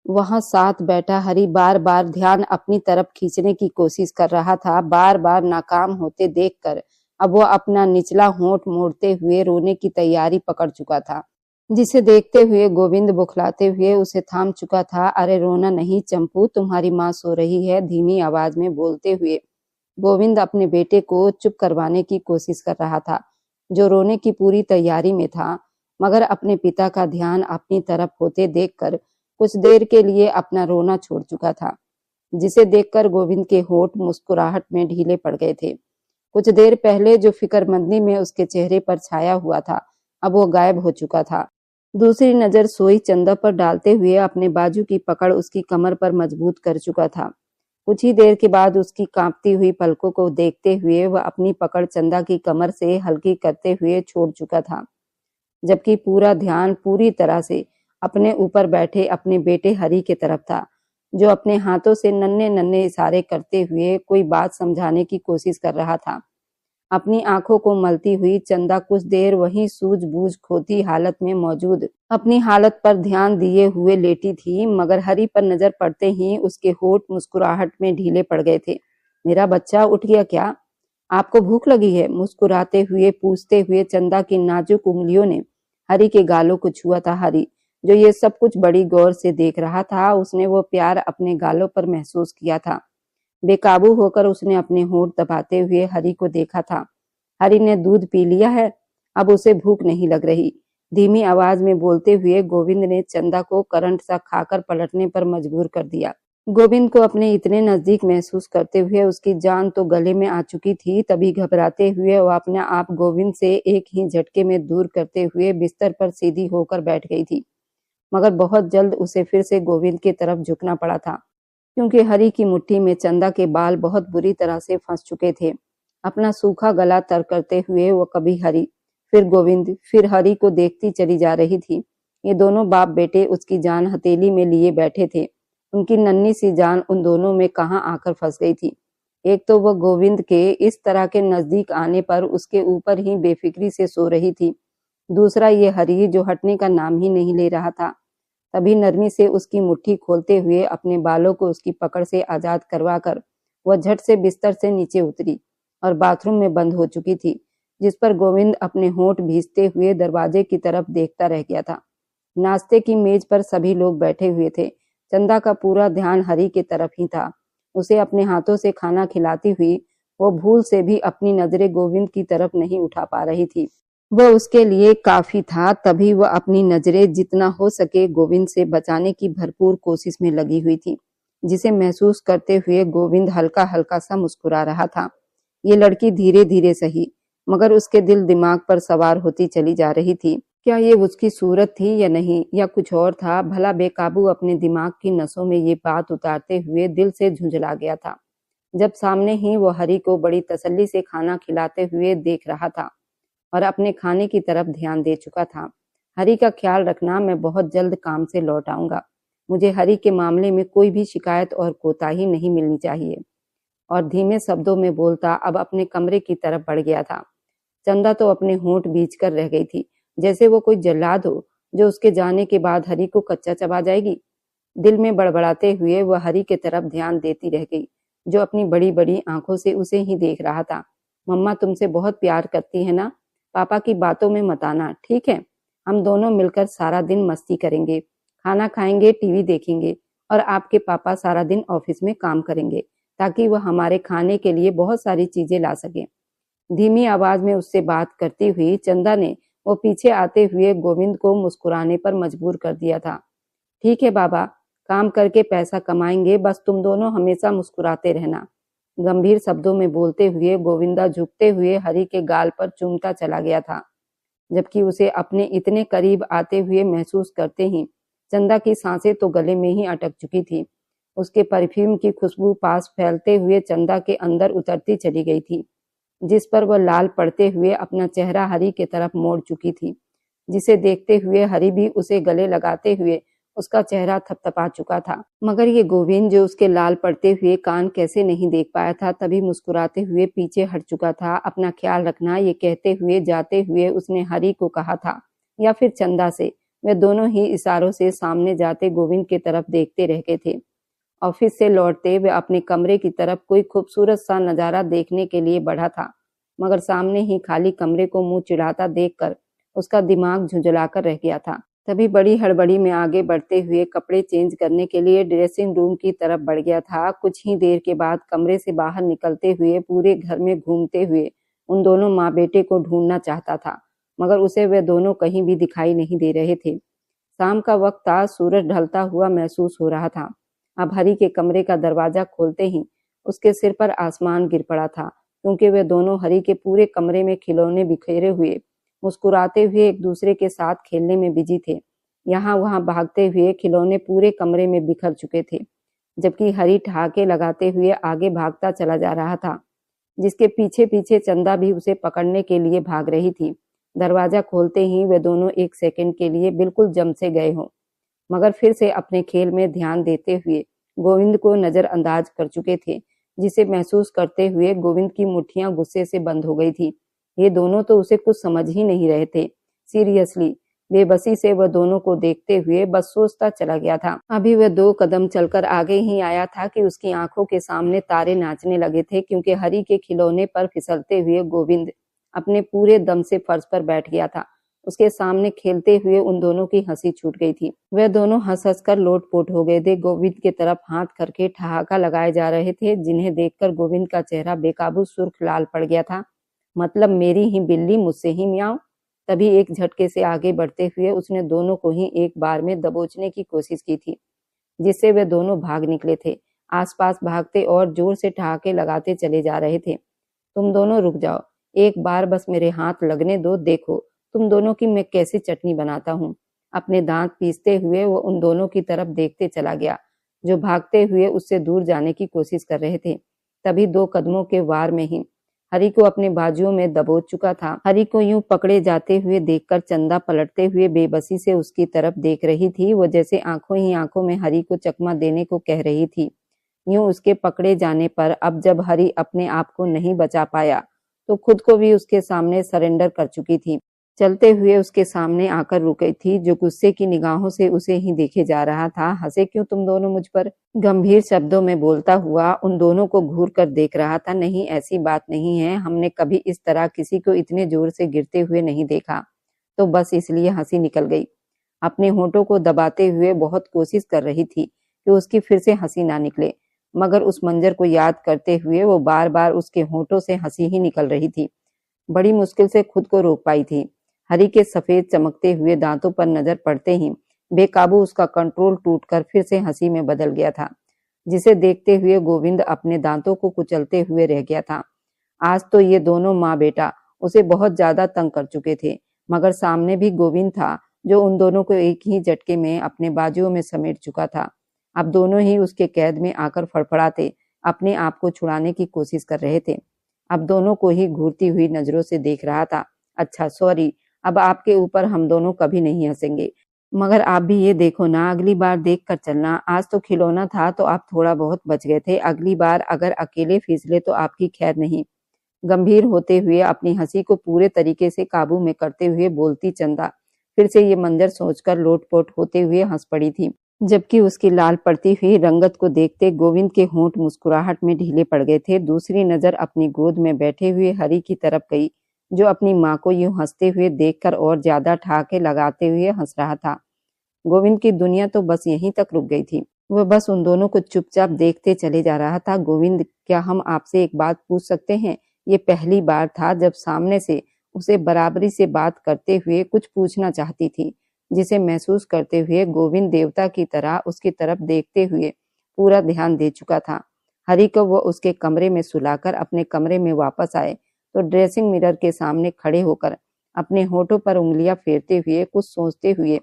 वहां साथ बैठा हरि बार बार ध्यान अपनी तरफ खींचने की कोशिश कर रहा था। बार बार नाकाम होते देखकर अब वो अपना निचला होंठ मोड़ते हुए रोने की तैयारी पकड़ चुका था, जिसे देखते हुए गोविंद बुखलाते हुए उसे थाम चुका था। अरे रोना नहीं चंपू, तुम्हारी माँ सो रही है, धीमी आवाज में बोलते हुए गोविंद अपने बेटे को चुप करवाने की कोशिश कर रहा था, जो रोने की पूरी तैयारी में था। मगर अपने पिता का ध्यान अपनी तरफ होते देखकर कुछ देर के लिए अपना रोना छोड़ चुका था, जिसे देखकर गोविंद के होंठ मुस्कुराहट में ढीले पड़ गए थे। कुछ देर पहले जो फिक्रमंदी में उसके चेहरे पर छाया हुआ था, अब वो गायब हो चुका था। दूसरी नजर सोई चंदा पर डालते हुए अपने बाजू की पकड़ उसकी कमर पर मजबूत कर चुका था। कुछ ही देर के बाद उसकी कांपती हुई पलकों को देखते हुए वह अपनी पकड़ चंदा की कमर से हल्की करते हुए छोड़ चुका था, जबकि पूरा ध्यान पूरी तरह से अपने ऊपर बैठे अपने बेटे हरि की तरफ था, जो अपने हाथों से नन्हे नन्हे इशारे करते हुए कोई बात समझाने की कोशिश कर रहा था। अपनी आंखों को मलती हुई चंदा कुछ देर वहीं सूझबूझ खोती हालत में मौजूद अपनी हालत पर ध्यान दिए हुए लेटी थी, मगर हरि पर नजर पड़ते ही उसके होंठ मुस्कुराहट में ढीले पड़ गए थे। मेरा बच्चा उठ गया क्या? आपको भूख लगी है? मुस्कुराते हुए पूछते हुए चंदा की नाजुक उंगलियों ने हरि के गालों को छुआ था। हरि, जो ये सब कुछ बड़ी गौर से देख रहा था, उसने वो प्यार अपने गालों पर महसूस किया था। बेकाबू होकर उसने अपने होंठ दबाते हुए हरि को देखा था। हरि ने दूध पी लिया है, अब उसे भूख नहीं लग रही। धीमी आवाज में बोलते हुए गोविंद ने चंदा को करंट सा खाकर पलटने पर मजबूर कर दिया। गोविंद को अपने इतने नजदीक महसूस करते हुए उसकी जान तो गले में आ चुकी थी। तभी घबराते हुए वह अपने आप गोविंद से एक ही झटके में दूर करते हुए बिस्तर पर सीधी होकर बैठ गई थी। मगर बहुत जल्द उसे फिर से गोविंद की तरफ झुकना पड़ा था, क्योंकि हरि की मुट्ठी में चंदा के बाल बहुत बुरी तरह से फंस चुके थे। अपना सूखा गला तर करते हुए वो कभी हरि, फिर गोविंद, फिर हरि को देखती चली जा रही थी। ये दोनों बाप बेटे उसकी जान हथेली में लिए बैठे थे। उनकी नन्ही सी जान उन दोनों में कहाँ आकर फंस गई थी। एक तो वह गोविंद के इस तरह के नजदीक आने पर उसके ऊपर ही बेफिक्री से सो रही थी, दूसरा ये हरि जो हटने का नाम ही नहीं ले रहा था। तभी नरमी से उसकी मुट्ठी खोलते हुए अपने बालों को उसकी पकड़ से आजाद करवाकर वह झट से बिस्तर से नीचे उतरी और बाथरूम में बंद हो चुकी थी, जिस पर गोविंद अपने होंठ भींचते हुए दरवाजे की तरफ देखता रह गया था। नाश्ते की मेज पर सभी लोग बैठे हुए थे। चंदा का पूरा ध्यान हरि की तरफ ही था। उसे अपने हाथों से खाना खिलाती हुई वो भूल से भी अपनी नजरें गोविंद की तरफ नहीं उठा पा रही थी। वह उसके लिए काफी था। तभी वह अपनी नजरें जितना हो सके गोविंद से बचाने की भरपूर कोशिश में लगी हुई थी, जिसे महसूस करते हुए गोविंद हल्का हल्का सा मुस्कुरा रहा था। ये लड़की धीरे धीरे सही, मगर उसके दिल दिमाग पर सवार होती चली जा रही थी। क्या ये उसकी सूरत थी या नहीं, या कुछ और था? भला बेकाबू अपने दिमाग की नसों में ये बात उतारते हुए दिल से झुंझला गया था, जब सामने ही वो हरि को बड़ी तसल्ली से खाना खिलाते हुए देख रहा था और अपने खाने की तरफ ध्यान दे चुका था। हरि का ख्याल रखना, मैं बहुत जल्द काम से लौट आऊंगा। मुझे हरि के मामले में कोई भी शिकायत और कोताही नहीं मिलनी चाहिए। और धीमे शब्दों में बोलता अब अपने कमरे की तरफ बढ़ गया था। चंदा तो अपने होंठ बींच कर रह गई थी, जैसे वो कोई जल्लाद हो जो उसके जाने के बाद हरि को कच्चा चबा जाएगी। दिल में बड़बड़ाते हुए वह हरि की तरफ ध्यान देती रह गई, जो अपनी बड़ी बड़ी आंखों से उसे ही देख रहा था। मम्मा तुमसे बहुत प्यार करती है ना? पापा की बातों में मत आना, ठीक है? हम दोनों मिलकर सारा दिन मस्ती करेंगे, खाना खाएंगे, टीवी देखेंगे, और आपके पापा सारा दिन ऑफिस में काम करेंगे, ताकि वह हमारे खाने के लिए बहुत सारी चीजें ला सके। धीमी आवाज में उससे बात करती हुई चंदा ने वो पीछे आते हुए गोविंद को मुस्कुराने पर मजबूर कर दिया था। ठीक है बाबा, काम करके पैसा कमाएंगे, बस तुम दोनों हमेशा मुस्कुराते रहना। गंभीर शब्दों में बोलते हुए गोविंदा झुकते हुए हरि के गाल पर चूमता चला गया था, जबकि उसे अपने इतने करीब आते हुए महसूस करते ही चंदा की सांसें तो गले में ही अटक चुकी थी। उसके परफ्यूम की खुशबू पास फैलते हुए चंदा के अंदर उतरती चली गई थी, जिस पर वह लाल पड़ते हुए अपना चेहरा हरि की तरफ मोड़ चुकी थी, जिसे देखते हुए हरि भी उसे गले लगाते हुए उसका चेहरा थपथपा चुका था। मगर ये गोविंद, जो उसके लाल पड़ते हुए कान कैसे नहीं देख पाया था, तभी मुस्कुराते हुए पीछे हट चुका था। अपना ख्याल रखना, ये कहते हुए जाते हुए उसने हरि को कहा था, या फिर चंदा से, वे दोनों ही इशारों से सामने जाते गोविंद की तरफ देखते रह गए थे। ऑफिस से लौटते वे अपने कमरे की तरफ कोई खूबसूरत सा नजारा देखने के लिए बढ़ा था, मगर सामने ही खाली कमरे को मुंह चिढ़ाता देखकर उसका दिमाग झुंझलाकर रह गया था। तभी बड़ी हड़बड़ी में आगे बढ़ते हुए कपड़े चेंज करने के लिए ड्रेसिंग रूम की तरफ बढ़ गया था। कुछ ही देर के बाद कमरे से बाहर निकलते हुए पूरे घर में घूमते हुए उन दोनों माँ बेटे को ढूंढना चाहता था, मगर उसे वे दोनों कहीं भी दिखाई नहीं दे रहे थे। शाम का वक्त था, सूरज ढलता हुआ महसूस हो रहा था। अब हरी के कमरे का दरवाजा खोलते ही उसके सिर पर आसमान गिर पड़ा था, क्योंकि वे दोनों हरी के पूरे कमरे में खिलौने बिखेरे हुए मुस्कुराते हुए एक दूसरे के साथ खेलने में बिजी थे। यहाँ वहां भागते हुए खिलौने पूरे कमरे में बिखर चुके थे, जबकि हरी ठहाके लगाते हुए आगे भागता चला जा रहा था, जिसके पीछे पीछे चंदा भी उसे पकड़ने के लिए भाग रही थी। दरवाजा खोलते ही वे दोनों एक सेकंड के लिए बिल्कुल जम से गए हों, मगर फिर से अपने खेल में ध्यान देते हुए गोविंद को नजरअंदाज कर चुके थे, जिसे महसूस करते हुए गोविंद की मुट्ठियां गुस्से से बंद हो गई थी। ये दोनों तो उसे कुछ समझ ही नहीं रहे थे। सीरियसली बेबसी से वह दोनों को देखते हुए बस सोचता चला गया था। अभी वह 2 कदम चलकर आगे ही आया था कि उसकी आंखों के सामने तारे नाचने लगे थे, क्योंकि हरी के खिलौने पर फिसलते हुए गोविंद अपने पूरे दम से फर्श पर बैठ गया था। उसके सामने खेलते हुए उन दोनों की हंसी छूट गई थी। वे दोनों हंस हंस कर लोटपोट हो गए थे। गोविंद की तरफ हाथ करके ठहाका लगाए जा रहे थे, जिन्हें देखकर गोविंद का चेहरा बेकाबू सुर्ख लाल पड़ गया था। मतलब मेरी ही बिल्ली मुझसे ही मियाओ। तभी एक झटके से आगे बढ़ते हुए उसने दोनों को ही एक बार में दबोचने की कोशिश की थी, जिससे वे दोनों भाग निकले थे। आसपास भागते और जोर से ठहाके लगाते चले जा रहे थे। तुम दोनों रुक जाओ, एक बार बस मेरे हाथ लगने दो, देखो तुम दोनों की मैं कैसे चटनी बनाता हूँ। अपने दांत पीसते हुए वो उन दोनों की तरफ देखते चला गया, जो भागते हुए उससे दूर जाने की कोशिश कर रहे थे। तभी 2 कदमों के वार में ही हरी को अपने बाजुओं में दबोच चुका था। हरी को यूं पकड़े जाते हुए देखकर चंदा पलटते हुए बेबसी से उसकी तरफ देख रही थी। वो जैसे आंखों ही आंखों में हरी को चकमा देने को कह रही थी। यूं उसके पकड़े जाने पर अब जब हरी अपने आप को नहीं बचा पाया, तो खुद को भी उसके सामने सरेंडर कर चुकी थी। चलते हुए उसके सामने आकर रुक गई थी, जो गुस्से की निगाहों से उसे ही देखे जा रहा था। हंसे क्यों तुम दोनों मुझ पर? गंभीर शब्दों में बोलता हुआ उन दोनों को घूर कर देख रहा था। नहीं, ऐसी बात नहीं है, हमने कभी इस तरह किसी को इतने जोर से गिरते हुए नहीं देखा, तो बस इसलिए हंसी निकल गई। अपने होठों को दबाते हुए बहुत कोशिश कर रही थी कि उसकी फिर से हंसी ना निकले, मगर उस मंजर को याद करते हुए वो बार बार उसके होठों से हंसी ही निकल रही थी। बड़ी मुश्किल से खुद को रोक पाई थी। हरी के सफेद चमकते हुए दांतों पर नजर पड़ते ही बेकाबू उसका कंट्रोल टूटकर फिर से हंसी में बदल गया था, जिसे देखते हुए गोविंद अपने दांतों को कुचलते हुए रह गया था। आज तो ये दोनों माँ बेटा उसे बहुत ज्यादा तंग कर चुके थे, मगर सामने भी गोविंद था, जो उन दोनों को एक ही झटके में अपने बाजुओं में समेट चुका था। अब दोनों ही उसके कैद में आकर फड़फड़ाते अपने आप को छुड़ाने की कोशिश कर रहे थे। अब दोनों को ही घूरती हुई नजरों से देख रहा था। अच्छा सॉरी, अब आपके ऊपर हम दोनों कभी नहीं हंसेंगे, मगर आप भी ये देखो ना, अगली बार देख कर चलना। आज तो खिलौना था तो आप थोड़ा बहुत बच गए थे, अगली बार अगर अकेले फिसले तो आपकी खैर नहीं। गंभीर होते हुए अपनी हंसी को पूरे तरीके से काबू में करते हुए बोलती चंदा फिर से ये मंजर सोचकर लोटपोट होते हुए हंस पड़ी थी, जबकि उसकी लाल पड़ती हुई रंगत को देखते गोविंद के होंठ मुस्कुराहट में ढीले पड़ गए थे। दूसरी नजर अपनी गोद में बैठे हुए हरी की तरफ गई, जो अपनी माँ को यूं हंसते हुए देखकर और ज्यादा ठहाके लगाते हुए हंस रहा था। गोविंद की दुनिया तो बस यहीं तक रुक गई थी। वह बस उन दोनों को चुपचाप देखते चले जा रहा था। गोविंद, क्या हम आपसे एक बात पूछ सकते हैं? ये पहली बार था जब सामने से उसे बराबरी से बात करते हुए कुछ पूछना चाहती थी, जिसे महसूस करते हुए गोविंद देवता की तरह उसकी तरफ देखते हुए पूरा ध्यान दे चुका था। हरी को वो उसके कमरे में सुलाकर अपने कमरे में वापस आए तो ड्रेसिंग मिरर के सामने खड़े होकर अपने होठों पर उंगलियां फेरते हुए कुछ सोचते हुए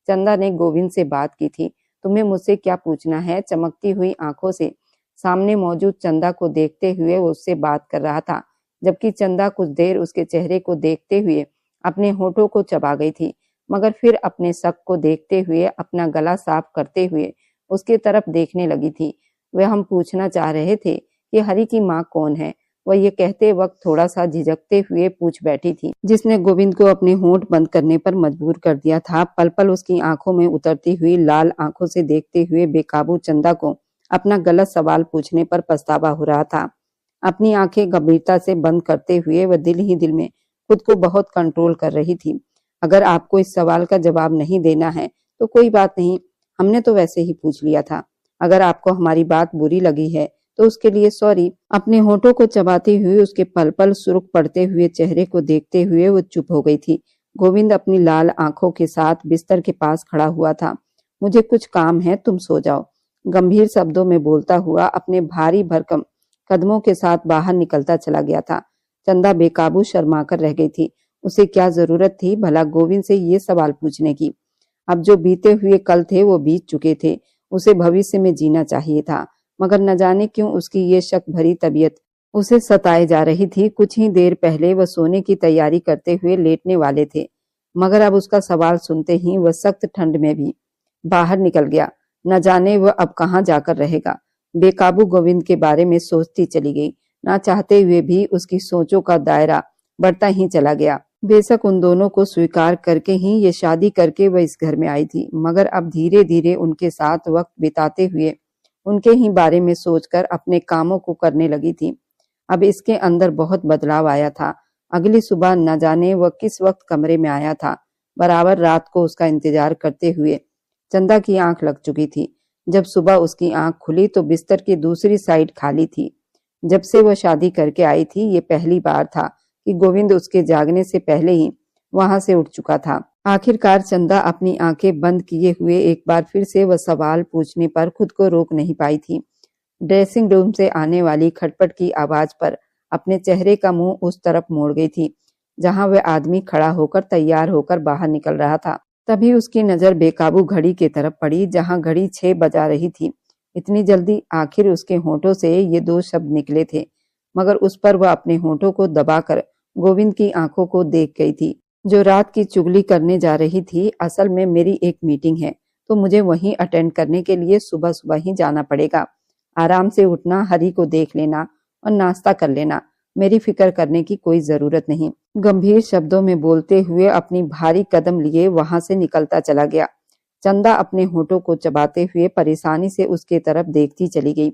चंदा ने गोविंद से बात की थी। तुम्हें मुझसे क्या पूछना है? चमकती हुई आंखों से सामने मौजूद चंदा को देखते हुए वो उससे बात कर रहा था, जबकि चंदा कुछ देर उसके चेहरे को देखते हुए अपने होठों को चबा गई थी, मगर फिर अपने शक को देखते हुए अपना गला साफ करते हुए उसकी तरफ देखने लगी थी। वे हम पूछना चाह रहे थे कि हरी की माँ कौन है? वह ये कहते वक्त थोड़ा सा झिझकते हुए पूछ बैठी थी, जिसने गोविंद को अपने होंठ बंद करने पर मजबूर कर दिया था। पल पल उसकी आंखों में उतरती हुई लाल आंखों से देखते हुए बेकाबू चंदा को अपना गलत सवाल पूछने पर पछतावा हो रहा था। अपनी आंखें गंभीरता से बंद करते हुए वह दिल ही दिल में खुद को बहुत कंट्रोल कर रही थी। अगर आपको इस सवाल का जवाब नहीं देना है तो कोई बात नहीं, हमने तो वैसे ही पूछ लिया था। अगर आपको हमारी बात बुरी लगी है तो उसके लिए सॉरी। अपने होठों को चबाते हुए उसके पल पल सुर्ख पड़ते हुए चेहरे को देखते हुए वो चुप हो गई थी। गोविंद अपनी लाल आंखों के साथ बिस्तर के पास खड़ा हुआ था। मुझे कुछ काम है, तुम सो जाओ, गंभीर शब्दों में बोलता हुआ अपने भारी भरकम कदमों के साथ बाहर निकलता चला गया था। चंदा बेकाबू शर्माकर रह गई थी। उसे क्या जरूरत थी भला गोविंद से ये सवाल पूछने की। अब जो बीते हुए कल थे वो बीत चुके थे। उसे भविष्य में जीना चाहिए था, मगर न जाने क्यों उसकी ये शक भरी तबीयत उसे सताए जा रही थी। कुछ ही देर पहले वह सोने की तैयारी करते हुए लेटने वाले थे, मगर अब उसका सवाल सुनते ही वह सख्त ठंड में भी बाहर निकल गया। न जाने वह अब कहाँ जाकर रहेगा। बेकाबू गोविंद के बारे में सोचती चली गई। ना चाहते हुए भी उसकी सोचों का दायरा बढ़ता ही चला गया। बेशक उन दोनों को स्वीकार करके ही ये शादी करके वह इस घर में आई थी, मगर अब धीरे धीरे उनके साथ वक्त बिताते हुए उनके ही बारे में सोचकर अपने कामों को करने लगी थी। अब इसके अंदर बहुत बदलाव आया था। अगली सुबह न जाने वह किस वक्त कमरे में आया था। बराबर रात को उसका इंतजार करते हुए चंदा की आंख लग चुकी थी। जब सुबह उसकी आंख खुली तो बिस्तर की दूसरी साइड खाली थी। जब से वह शादी करके आई थी ये पहली बार था कि गोविंद उसके जागने से पहले ही वहां से उठ चुका था। आखिरकार चंदा अपनी आंखें बंद किए हुए एक बार फिर से वह सवाल पूछने पर खुद को रोक नहीं पाई थी। ड्रेसिंग रूम से आने वाली खटपट की आवाज पर अपने चेहरे का मुंह उस तरफ मोड़ गई थी जहां वह आदमी खड़ा होकर तैयार होकर बाहर निकल रहा था। तभी उसकी नजर बेकाबू घड़ी की तरफ पड़ी जहां घड़ी 6 बजा रही थी। इतनी जल्दी? आखिर उसके होठों से ये 2 शब्द निकले थे, मगर उस पर वह अपने होठों को दबाकर गोविंद की आंखों को देख गई थी जो रात की चुगली करने जा रही थी। असल में मेरी एक मीटिंग है तो मुझे वहीं अटेंड करने के लिए सुबह सुबह ही जाना पड़ेगा। आराम से उठना, हरी को देख लेना और नाश्ता कर लेना। मेरी फिक्र करने की कोई जरूरत नहीं। गंभीर शब्दों में बोलते हुए अपनी भारी कदम लिए वहां से निकलता चला गया। चंदा अपने होठों को चबाते हुए परेशानी से उसके तरफ देखती चली गई।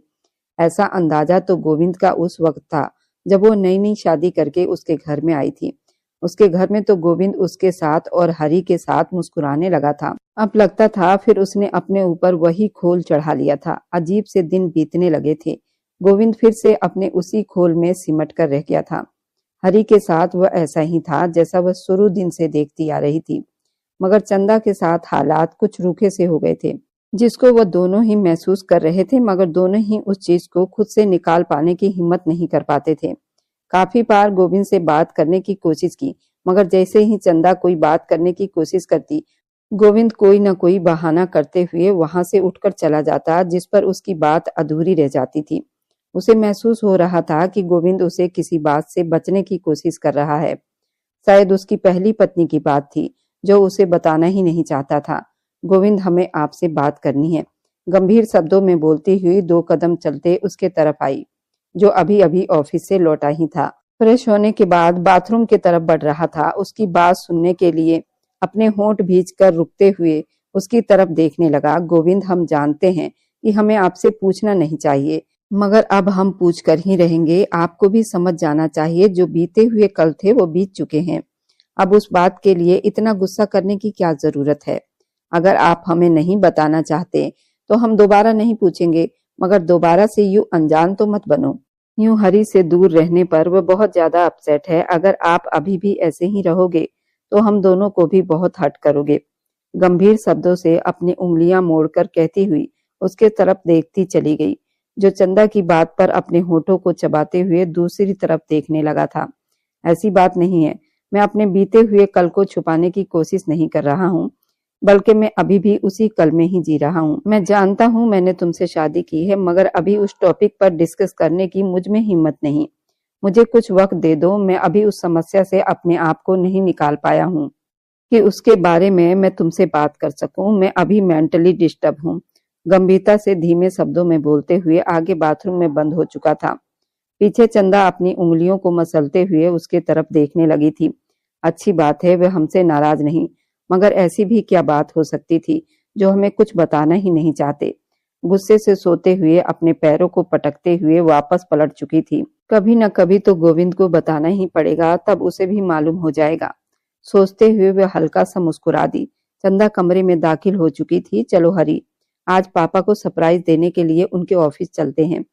ऐसा अंदाजा तो गोविंद का उस वक्त था जब वो नई नई शादी करके उसके घर में आई थी। उसके घर में तो गोविंद उसके साथ और हरी के साथ मुस्कुराने लगा था। अब लगता था फिर उसने अपने ऊपर वही खोल चढ़ा लिया था। अजीब से दिन बीतने लगे थे। गोविंद फिर से अपने उसी खोल में सिमट कर रह गया था। हरी के साथ वह ऐसा ही था जैसा वह शुरू दिन से देखती आ रही थी, मगर चंदा के साथ हालात कुछ रूखे से हो गए थे जिसको वह दोनों ही महसूस कर रहे थे, मगर दोनों ही उस चीज को खुद से निकाल पाने की हिम्मत नहीं कर पाते थे। काफी बार गोविंद से बात करने की कोशिश की, मगर जैसे ही चंदा कोई बात करने की कोशिश करती गोविंद कोई न कोई बहाना करते हुए वहां से उठकर चला जाता, जिस पर उसकी बात अधूरी रह जाती थी। उसे महसूस हो रहा था कि गोविंद उसे किसी बात से बचने की कोशिश कर रहा है। शायद उसकी पहली पत्नी की बात थी जो उसे बताना ही नहीं चाहता था। गोविंद, हमें आपसे बात करनी है, गंभीर शब्दों में बोलती हुई 2 कदम चलते उसके तरफ आई, जो अभी अभी ऑफिस से लौटा ही था। फ्रेश होने के बाद बाथरूम की तरफ बढ़ रहा था। उसकी बात सुनने के लिए अपने होंठ भींच कर रुकते हुए उसकी तरफ देखने लगा। गोविंद, हम जानते हैं कि हमें आपसे पूछना नहीं चाहिए, मगर अब हम पूछ कर ही रहेंगे। आपको भी समझ जाना चाहिए जो बीते हुए कल थे वो बीत चुके हैं। अब उस बात के लिए इतना गुस्सा करने की क्या जरूरत है। अगर आप हमें नहीं बताना चाहते तो हम दोबारा नहीं पूछेंगे, मगर दोबारा से यूं अनजान तो मत बनो। यूं हरी से दूर रहने पर वह बहुत ज्यादा अपसेट है। अगर आप अभी भी ऐसे ही रहोगे तो हम दोनों को भी बहुत हर्ट करोगे। गंभीर शब्दों से अपनी उंगलियां मोड़कर कहती हुई उसके तरफ देखती चली गई, जो चंदा की बात पर अपने होठों को चबाते हुए दूसरी तरफ देखने लगा था। ऐसी बात नहीं है, मैं अपने बीते हुए कल को छुपाने की कोशिश नहीं कर रहा हूँ, बल्कि मैं अभी भी उसी कल में ही जी रहा हूँ। मैं जानता हूँ मैंने तुमसे शादी की है, मगर अभी उस टॉपिक पर डिस्कस करने की मुझ में हिम्मत नहीं। मुझे कुछ वक्त दे दो। मैं अभी उस समस्या से अपने आप को नहीं निकाल पाया हूँ कि उसके बारे में मैं तुमसे बात कर सकूं। मैं अभी मेंटली डिस्टर्ब हूँ। गंभीरता से धीमे शब्दों में बोलते हुए आगे बाथरूम में बंद हो चुका था। पीछे चंदा अपनी उंगलियों को मसलते हुए उसके तरफ देखने लगी थी। अच्छी बात है, वे हमसे नाराज नहीं, मगर ऐसी भी क्या बात हो सकती थी जो हमें कुछ बताना ही नहीं चाहते। गुस्से से सोते हुए अपने पैरों को पटकते हुए वापस पलट चुकी थी। कभी न कभी तो गोविंद को बताना ही पड़ेगा, तब उसे भी मालूम हो जाएगा। सोचते हुए वे हल्का सा मुस्कुरा दी। चंदा कमरे में दाखिल हो चुकी थी। चलो हरी, आज पापा को सरप्राइज देने के लिए उनके ऑफिस चलते हैं।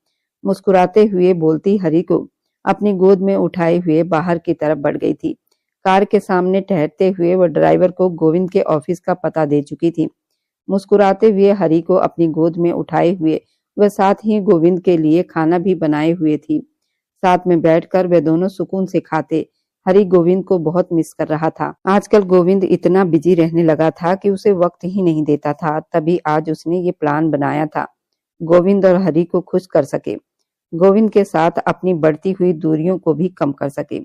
मुस्कुराते हुए बोलती हरी को अपनी गोद में उठाए हुए बाहर की तरफ बढ़ गई थी। कार के सामने ठहरते हुए वह ड्राइवर को गोविंद के ऑफिस का पता दे चुकी थी। मुस्कुराते हुए हरी को अपनी गोद में उठाए हुए वह साथ ही गोविंद के लिए खाना भी बनाए हुए थी। साथ में बैठकर वे दोनों सुकून से खाते। हरी गोविंद को बहुत मिस कर रहा था। आजकल गोविंद इतना बिजी रहने लगा था कि उसे वक्त ही नहीं देता था। तभी आज उसने ये प्लान बनाया था, गोविंद और हरी को खुश कर सके, गोविंद के साथ अपनी बढ़ती हुई दूरियों को भी कम कर सके।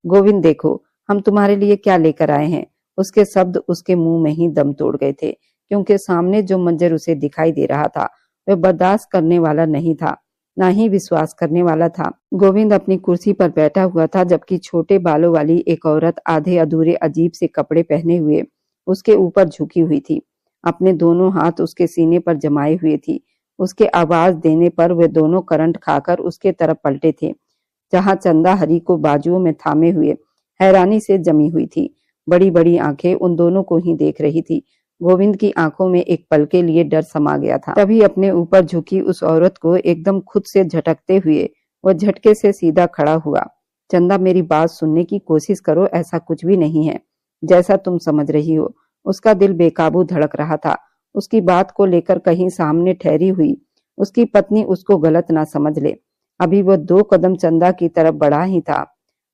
गोविंद देखो, हम तुम्हारे लिए क्या लेकर आए हैं। उसके शब्द उसके मुंह में ही दम तोड़ गए थे, क्योंकि सामने जो मंजर उसे दिखाई दे रहा था वह बर्दाश्त करने वाला नहीं था, ना ही विश्वास करने वाला था। गोविंद अपनी कुर्सी पर बैठा हुआ था, जबकि छोटे बालों वाली एक औरत आधे अधूरे अजीब से कपड़े पहने हुए उसके ऊपर झुकी हुई थी। अपने दोनों हाथ उसके सीने पर जमाए हुए थी। उसके आवाज देने पर वे दोनों करंट खाकर उसके तरफ पलटे थे, जहां चंदा हरी को बाजुओं में थामे हुए हैरानी से जमी हुई थी। बड़ी बड़ी आंखें उन दोनों को ही देख रही थी। गोविंद की आंखों में एक पल के लिए डर समा गया था। तभी अपने ऊपर झुकी उस औरत को एकदम खुद से झटकते हुए वह झटके से सीधा खड़ा हुआ। चंदा, मेरी बात सुनने की कोशिश करो, ऐसा कुछ भी नहीं है जैसा तुम समझ रही हो। उसका दिल बेकाबू धड़क रहा था। उसकी बात को लेकर कहीं सामने ठहरी हुई उसकी पत्नी उसको गलत ना समझ ले। अभी वह 2 कदम चंदा की तरफ बढ़ा ही था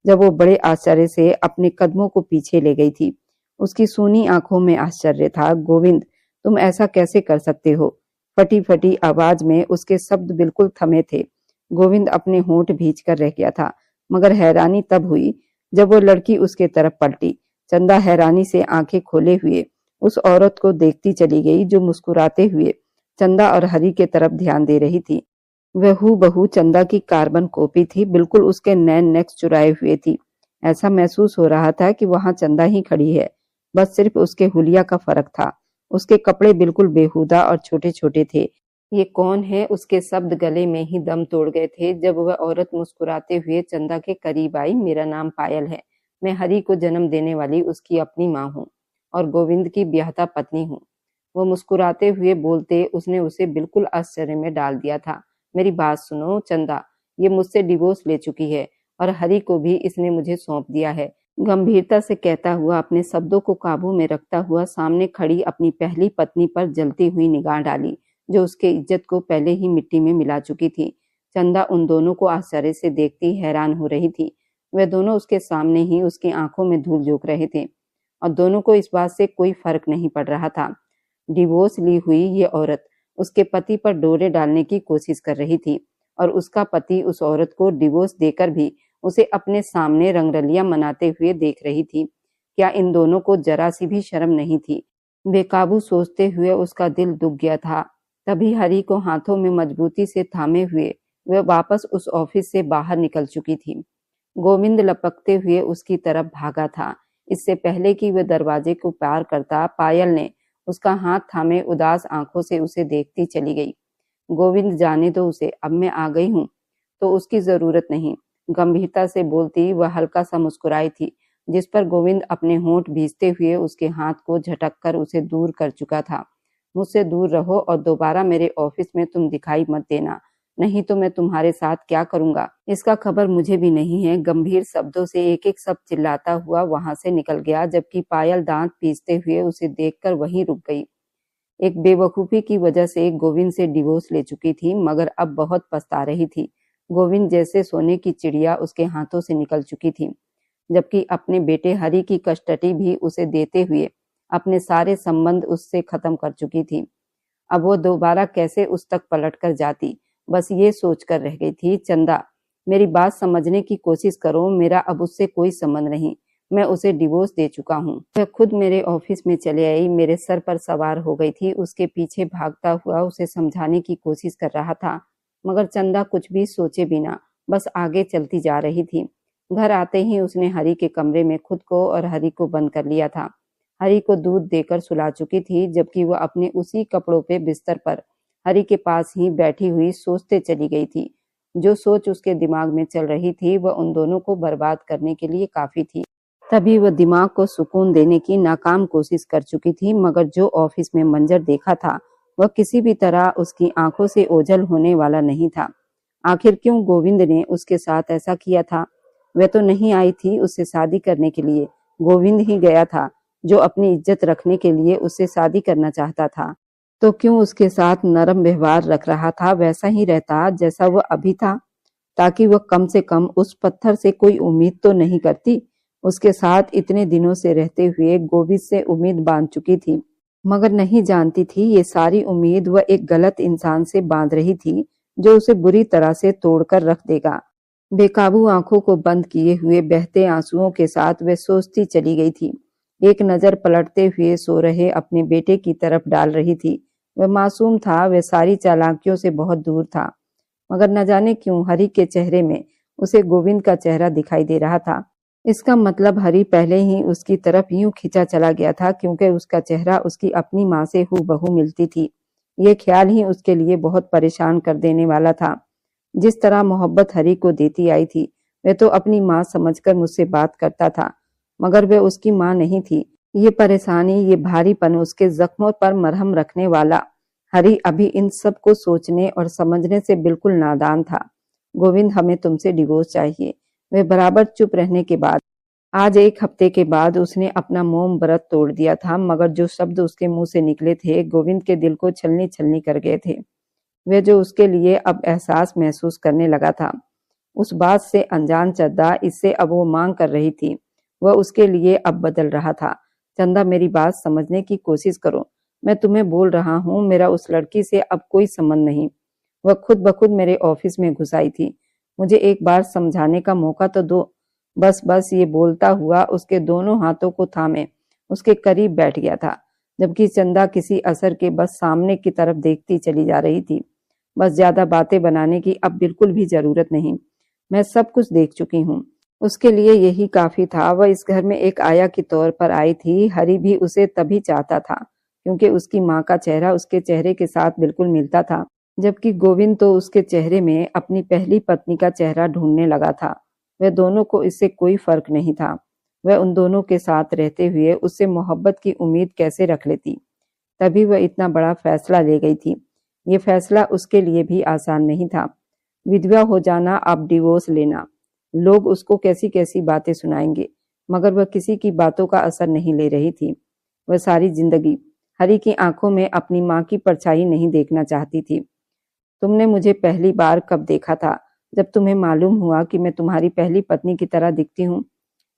जब वो बड़े आश्चर्य से अपने कदमों को पीछे ले गई थी। उसकी सूनी आंखों में आश्चर्य था। गोविंद, तुम ऐसा कैसे कर सकते हो? फटी फटी आवाज में उसके शब्द बिल्कुल थमे थे। गोविंद अपने होंठ भींच कर रह गया था, मगर हैरानी तब हुई जब वो लड़की उसके तरफ पलटी। चंदा हैरानी से आंखें खोले हुए उस औरत को देखती चली गई, जो मुस्कुराते हुए चंदा और हरी के तरफ ध्यान दे रही थी। वह हूबहू चंदा की कार्बन कॉपी थी, बिल्कुल उसके नैन नेक्स चुराए हुए थी। ऐसा महसूस हो रहा था कि वहां चंदा ही खड़ी है, बस सिर्फ उसके हुलिया का फर्क था। उसके कपड़े बिल्कुल बेहुदा और छोटे छोटे थे। ये कौन है? उसके शब्द गले में ही दम तोड़ गए थे जब वह औरत मुस्कुराते हुए चंदा के करीब आई। मेरा नाम पायल है, मैं हरी को जन्म देने वाली उसकी अपनी माँ हूँ और गोविंद की ब्याहता पत्नी हूँ। वो मुस्कुराते हुए बोलते उसने उसे बिल्कुल आश्चर्य में डाल दिया था। मेरी बात सुनो चंदा, ये मुझसे डिवोर्स ले चुकी है और हरी को भी इसने मुझे सौंप दिया है। गंभीरता से कहता हुआ, अपने शब्दों को काबू में रखता हुआ सामने खड़ी अपनी पहली पत्नी पर जलती हुई निगाह डाली, जो उसके इज्जत को पहले ही मिट्टी में मिला चुकी थी। चंदा उन दोनों को आश्चर्य से देखती हैरान हो रही थी। वे दोनों उसके सामने ही उसकी आंखों में धूल झोंक रहे थे और दोनों को इस बात से कोई फर्क नहीं पड़ रहा था। डिवोर्स ली हुई ये औरत उसके पति पर डोरे डालने की कोशिश कर रही थी और उसका पति उस औरत को डिवोर्स देकर भी उसे अपने सामने रंगरलियां मनाते हुए देख रही थी। क्या इन दोनों को जरा सी भी शर्म नहीं थी? बेकाबू सोचते हुए उसका दिल दुख गया था। तभी हरी को हाथों में मजबूती से थामे हुए वह वापस उस ऑफिस से बाहर निकल चुकी थी। गोविंद लपकते हुए उसकी तरफ भागा था। इससे पहले कि वह दरवाजे को पार करता, पायल ने उसका हाथ थामे उदास आंखों से उसे देखती चली गई। गोविंद, जाने दो उसे, अब मैं आ गई हूँ तो उसकी जरूरत नहीं, गंभीरता से बोलती वह हल्का सा मुस्कुराई थी, जिस पर गोविंद अपने होंठ भींचते हुए उसके हाथ को झटक कर उसे दूर कर चुका था। मुझसे दूर रहो और दोबारा मेरे ऑफिस में तुम दिखाई मत देना, नहीं तो मैं तुम्हारे साथ क्या करूंगा इसका खबर मुझे भी नहीं है। गंभीर शब्दों से एक एक शब्द चिल्लाता हुआ वहां से निकल गया, जबकि पायल दांत पीसते हुए उसे देखकर वहीं रुक गई। एक बेवकूफी की वजह से गोविंद से डिवोर्स ले चुकी थी, मगर अब बहुत पछता रही थी। गोविंद जैसे सोने की चिड़िया उसके हाथों से निकल चुकी थी, जबकि अपने बेटे हरि की कस्टडी भी उसे देते हुए अपने सारे संबंध उससे खत्म कर चुकी थी। अब वो दोबारा कैसे उस तक पलट कर जाती, बस ये सोचकर रह गई थी। चंदा, मेरी बात समझने की कोशिश करो, मेरा अब उससे कोई संबंध नहीं, मैं उसे डिवोर्स दे चुका हूँ। वह खुद मेरे ऑफिस में चले आई, मेरे सर पर सवार हो गई थी, उसके पीछे भागता हुआ उसे समझाने की कोशिश कर रहा था, मगर चंदा कुछ भी सोचे बिना बस आगे चलती जा रही थी। घर आते ही उसने हरी के कमरे में खुद को और हरी को बंद कर लिया था। हरी को दूध देकर सुला चुकी थी, जबकि वह अपने उसी कपड़ों पे बिस्तर पर हरी के पास ही बैठी हुई सोचते चली गई थी। जो सोच उसके दिमाग में चल रही थी वह उन दोनों को बर्बाद करने के लिए काफी थी। तभी वह दिमाग को सुकून देने की नाकाम कोशिश कर चुकी थी, मगर जो ऑफिस में मंजर देखा था वह किसी भी तरह उसकी आंखों से ओझल होने वाला नहीं था। आखिर क्यों गोविंद ने उसके साथ ऐसा किया था? वह तो नहीं आई थी उससे शादी करने के लिए, गोविंद ही गया था जो अपनी इज्जत रखने के लिए उससे शादी करना चाहता था। तो क्यों उसके साथ नरम व्यवहार रख रहा था, वैसा ही रहता जैसा वह अभी था, ताकि वह कम से कम उस पत्थर से कोई उम्मीद तो नहीं करती। उसके साथ इतने दिनों से रहते हुए गोविंद से उम्मीद बांध चुकी थी, मगर नहीं जानती थी ये सारी उम्मीद वह एक गलत इंसान से बांध रही थी जो उसे बुरी तरह से तोड़कर रख देगा। बेकाबू आंखों को बंद किए हुए बहते आंसुओं के साथ वह सोचती चली गई थी। एक नजर पलटते हुए सो रहे अपने बेटे की तरफ डाल रही थी। वह मासूम था, वह सारी चालाकियों से बहुत दूर था, मगर न जाने क्यों हरी के चेहरे में उसे गोविंद का चेहरा दिखाई दे रहा था। इसका मतलब हरी पहले ही उसकी तरफ यूं खिंचा चला गया था क्योंकि उसका चेहरा उसकी अपनी माँ से हूबहू मिलती थी। ये ख्याल ही उसके लिए बहुत परेशान कर देने वाला था। जिस तरह मोहब्बत हरी को देती आई थी, वह तो अपनी माँ समझकर मुझसे बात करता था, मगर वह उसकी माँ नहीं थी। ये परेशानी, ये भारीपन उसके जख्मों पर मरहम रखने वाला हरी अभी इन सब को सोचने और समझने से बिल्कुल नादान था। गोविंद, हमें तुमसे डिवोर्स चाहिए। वह बराबर चुप रहने के बाद आज 1 हफ्ते के बाद उसने अपना मौन व्रत तोड़ दिया था, मगर जो शब्द उसके मुंह से निकले थे गोविंद के दिल को छलनी छलनी कर गए थे। वे जो उसके लिए अब एहसास महसूस करने लगा था, उस बात से अनजान चंदा इससे अब वो मांग कर रही थी, वह उसके लिए अब बदल रहा था। चंदा, मेरी बात समझने की कोशिश करो। मैं तुम्हें बोल रहा हूँ, मेरा उस लड़की से अब कोई संबंध नहीं। वह खुद ब खुद मेरे ऑफिस में घुस आई थी। मुझे एक बार समझाने का मौका तो दो। बस बस, ये बोलता हुआ उसके दोनों हाथों को थामे उसके करीब बैठ गया था, जबकि चंदा किसी असर के बस सामने की तरफ देखती चली जा रही थी। बस, ज्यादा बातें बनाने की अब बिल्कुल भी जरूरत नहीं। मैं सब कुछ देख चुकी हूँ। उसके लिए यही काफी था। वह इस घर में एक आया के तौर पर आई थी। हरी भी उसे तभी चाहता था क्योंकि उसकी माँ का चेहरा उसके चेहरे के साथ बिल्कुल मिलता था, जबकि गोविंद तो उसके चेहरे में अपनी पहली पत्नी का चेहरा ढूंढने लगा था। वह दोनों को इससे कोई फर्क नहीं था। वह उन दोनों के साथ रहते हुए उससे मोहब्बत की उम्मीद कैसे रख लेती। तभी वह इतना बड़ा फैसला ले गई थी। ये फैसला उसके लिए भी आसान नहीं था। विधवा हो जाना, अब डिवोर्स लेना। लोग उसको कैसी कैसी बातें सुनाएंगे, मगर वह किसी की बातों का असर नहीं ले रही थी। वह सारी जिंदगी हरी की आंखों में अपनी माँ की परछाई नहीं देखना चाहती थी। तुमने मुझे पहली बार कब देखा था? जब तुम्हें मालूम हुआ कि मैं तुम्हारी पहली पत्नी की तरह दिखती हूँ।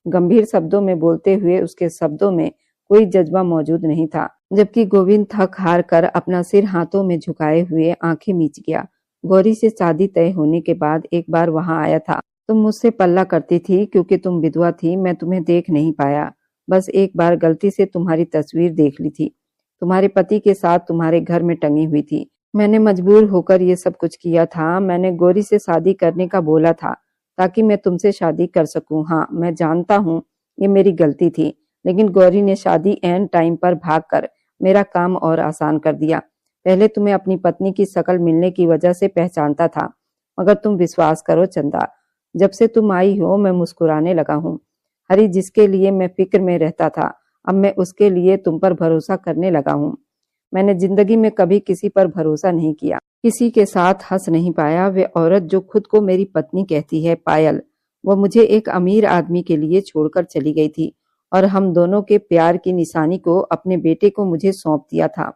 गंभीर शब्दों में बोलते हुए उसके शब्दों में कोई जज्बा मौजूद नहीं था, जबकि गोविंद थक हार कर अपना सिर हाथों में झुकाए हुए आंखें मीच गया। गौरी से शादी तय होने के बाद एक बार वहां आया था। तुम मुझसे पल्ला करती थी क्योंकि तुम विधवा थी। मैं तुम्हें देख नहीं पाया। बस एक बार गलती से तुम्हारी तस्वीर देख ली थी। तुम्हारे पति के साथ तुम्हारे घर में टंगी हुई थी। मैंने मजबूर होकर ये सब कुछ किया था। मैंने गौरी से शादी करने का बोला था ताकि मैं तुमसे शादी कर सकूं। हाँ, मैं जानता हूँ ये मेरी गलती थी, लेकिन गौरी ने शादी एन टाइम पर भागकर मेरा काम और आसान कर दिया। पहले तुम्हें अपनी पत्नी की शक्ल मिलने की वजह से पहचानता था, मगर तुम विश्वास करो चंदा, जब से तुम आई हो मैं मुस्कुराने लगा हूँ। हरी, जिसके लिए मैं फिक्र में रहता था, अब मैं उसके लिए तुम पर भरोसा करने लगा हूँ। मैंने जिंदगी में कभी किसी पर भरोसा नहीं किया, किसी के साथ हंस नहीं पाया। वे औरत जो खुद को मेरी पत्नी कहती है, पायल, वो मुझे एक अमीर आदमी के लिए छोड़कर चली गई थी और हम दोनों के प्यार की निशानी को, अपने बेटे को, मुझे सौंप दिया था।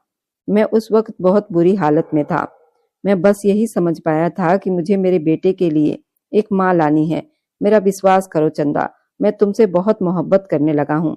मैं उस वक्त बहुत बुरी हालत में था। मैं बस यही समझ पाया था कि मुझे मेरे बेटे के लिए एक माँ लानी है। मेरा विश्वास करो चंदा, मैं तुमसे बहुत मोहब्बत करने लगा हूँ।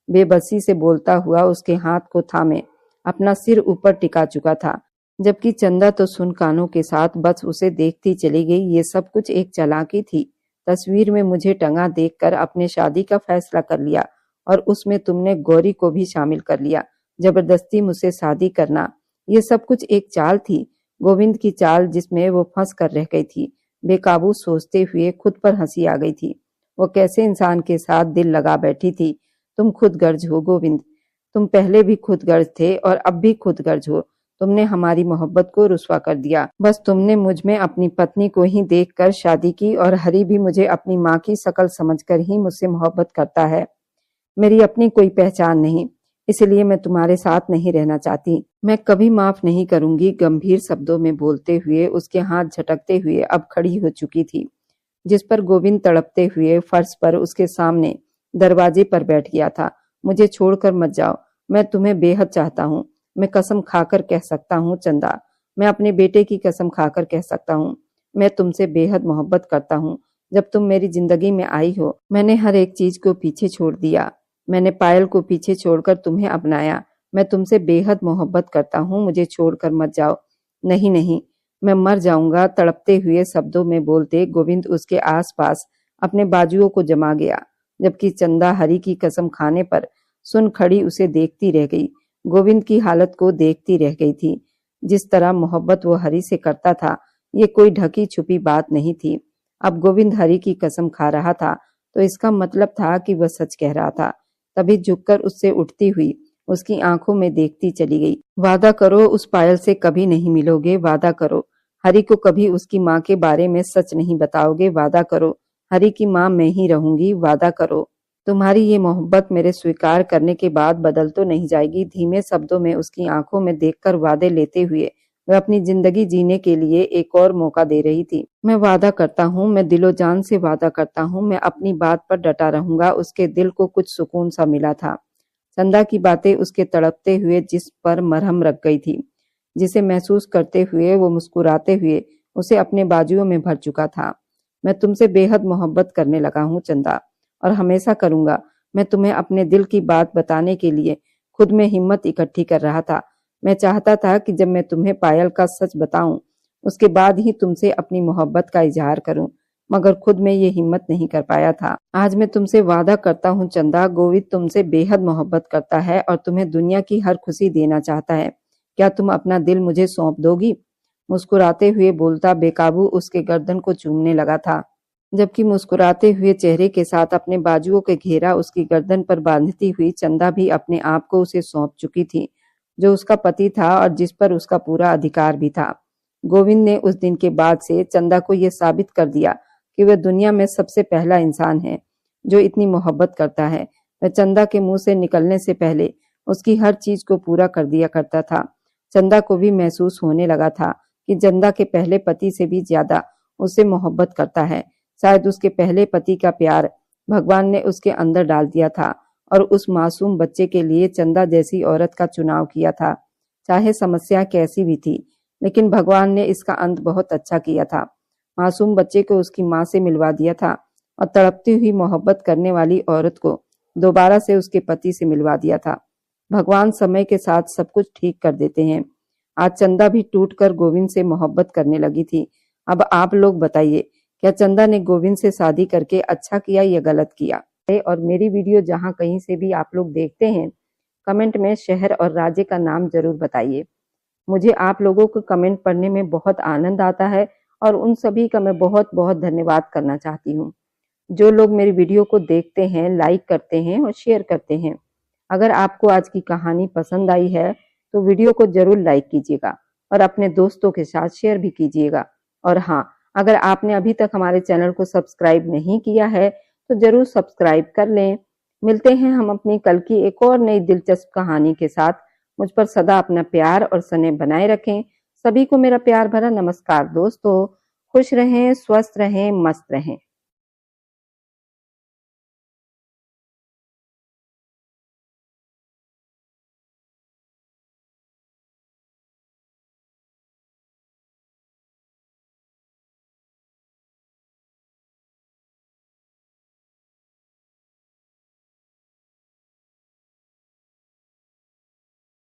बेबसी से बोलता हुआ उसके हाथ को थामे अपना सिर ऊपर टिका चुका था, जबकि चंदा तो सुन कानों के साथ बस उसे देखती चली गई। ये सब कुछ एक चालाकी थी। तस्वीर में मुझे टंगा देखकर अपने शादी का फैसला कर लिया और उसमें तुमने गौरी को भी शामिल कर लिया। जबरदस्ती मुझसे शादी करना, ये सब कुछ एक चाल थी, गोविंद की चाल, जिसमें वो फंस कर रह गई थी। बेकाबू सोचते हुए खुद पर हंसी आ गई थी। वो कैसे इंसान के साथ दिल लगा बैठी थी। तुम खुदगर्ज हो गोविंद, तुम पहले भी खुदगर्ज थे और अब भी खुदगर्ज हो। तुमने हमारी मोहब्बत को रुस्वा कर दिया। बस तुमने मुझ में अपनी पत्नी को ही देखकर शादी की और हरी भी मुझे अपनी माँ की शक्ल समझकर ही मुझसे मोहब्बत करता है। मेरी अपनी कोई पहचान नहीं, इसलिए मैं तुम्हारे साथ नहीं रहना चाहती। मैं कभी माफ नहीं करूंगी। गंभीर शब्दों में बोलते हुए उसके हाथ झटकते हुए अब खड़ी हो चुकी थी, जिस पर गोविंद तड़पते हुए फर्श पर उसके सामने दरवाजे पर बैठ गया था। मुझे छोड़कर मत जाओ, मैं तुम्हें बेहद चाहता हूँ। मैं कसम खाकर कह सकता हूँ चंदा, मैं अपने बेटे की कसम खाकर कह सकता हूँ, मैं तुमसे बेहद मोहब्बत करता हूँ। जब तुम मेरी जिंदगी में आई हो, मैंने हर एक चीज को पीछे छोड़ दिया। मैंने पायल को पीछे छोड़कर तुम्हें अपनाया। मैं तुमसे बेहद मोहब्बत करता हूँ, मुझे छोड़कर मत जाओ। नहीं नहीं, मैं मर जाऊंगा। तड़पते हुए शब्दों में बोलते गोविंद उसके आसपास अपने बाजुओं को जमा गया, जबकि चंदा हरी की कसम खाने पर सुन खड़ी उसे देखती रह गई। गोविंद की हालत को देखती रह गई थी। जिस तरह मोहब्बत वो हरी से करता था, ये कोई ढकी छुपी बात नहीं थी। अब गोविंद हरी की कसम खा रहा था तो इसका मतलब था कि वह सच कह रहा था। तभी झुककर उससे उठती हुई उसकी आंखों में देखती चली गई। वादा करो उस पायल से कभी नहीं मिलोगे, वादा करो हरी को कभी उसकी माँ के बारे में सच नहीं बताओगे, वादा करो हरी की माँ मैं ही रहूंगी, वादा करो। तुम्हारी ये मोहब्बत मेरे स्वीकार करने के बाद बदल तो नहीं जाएगी। धीमे शब्दों में उसकी आंखों में देखकर वादे लेते हुए वह अपनी जिंदगी जीने के लिए एक और मौका दे रही थी। मैं वादा करता हूँ, मैं दिलो जान से वादा करता हूँ, मैं अपनी बात पर डटा रहूंगा। उसके दिल को कुछ सुकून सा मिला था। चंदा की बातें उसके तड़पते हुए जिस पर मरहम रख गई थी, जिसे महसूस करते हुए वो मुस्कुराते हुए उसे अपने बाजुओं में भर चुका था। मैं तुमसे बेहद मोहब्बत करने लगा हूँ चंदा, और हमेशा करूंगा। मैं तुम्हें अपने दिल की बात बताने के लिए खुद में हिम्मत इकट्ठी कर रहा था। मैं चाहता था कि जब मैं तुम्हें पायल का सच बताऊं, उसके बाद ही तुमसे अपनी मोहब्बत का इजहार करूं, मगर खुद में ये हिम्मत नहीं कर पाया था। आज मैं तुमसे वादा करता हूँ चंदा, गोविंद तुमसे बेहद मोहब्बत करता है और तुम्हें दुनिया की हर खुशी देना चाहता है। क्या तुम अपना दिल मुझे सौंप दोगी? मुस्कुराते हुए बोलता बेकाबू उसके गर्दन को चूमने लगा था, जबकि मुस्कुराते हुए चेहरे के साथ अपने बाजुओं के घेरा उसकी गर्दन पर बांधती हुई चंदा भी अपने आप को उसे सौंप चुकी थी, जो उसका पति था और जिस पर उसका पूरा अधिकार भी था। गोविंद ने उस दिन के बाद से चंदा को यह साबित कर दिया कि वह दुनिया में सबसे पहला इंसान है जो इतनी मोहब्बत करता है। वह चंदा के मुंह से निकलने से पहले उसकी हर चीज को पूरा कर दिया करता था। चंदा को भी महसूस होने लगा था कि चंदा के पहले पति से भी ज्यादा उससे मोहब्बत करता है। शायद उसके पहले पति का प्यार भगवान ने उसके अंदर डाल दिया था और उस मासूम बच्चे के लिए चंदा जैसी औरत का चुनाव किया था। चाहे समस्या कैसी भी थी, लेकिन भगवान ने इसका अंत बहुत अच्छा किया था। मासूम बच्चे को उसकी माँ से मिलवा दिया था और तड़पती हुई मोहब्बत करने वाली औरत को दोबारा से उसके पति से मिलवा दिया था। भगवान समय के साथ सब कुछ ठीक कर देते हैं। आज चंदा भी टूटकर गोविंद से मोहब्बत करने लगी थी। अब आप लोग बताइए, क्या चंदा ने गोविंद से शादी करके अच्छा किया या गलत किया? और मेरी वीडियो जहां कहीं से भी आप लोग देखते हैं, कमेंट में शहर और राज्य का नाम जरूर बताइए। मुझे आप लोगों को कमेंट पढ़ने में बहुत आनंद आता है और उन सभी का मैं बहुत बहुत धन्यवाद करना चाहती हूँ। जो लोग मेरी वीडियो को देखते हैं, लाइक करते हैं और शेयर करते हैं। अगर आपको आज की कहानी पसंद आई है तो वीडियो को जरूर लाइक कीजिएगा और अपने दोस्तों के साथ शेयर भी कीजिएगा। और हाँ, अगर आपने अभी तक हमारे चैनल को सब्सक्राइब नहीं किया है तो जरूर सब्सक्राइब कर लें। मिलते हैं हम अपनी कल की एक और नई दिलचस्प कहानी के साथ। मुझ पर सदा अपना प्यार और स्नेह बनाए रखें। सभी को मेरा प्यार भरा नमस्कार दोस्तों। खुश रहें, स्वस्थ रहें, मस्त रहें।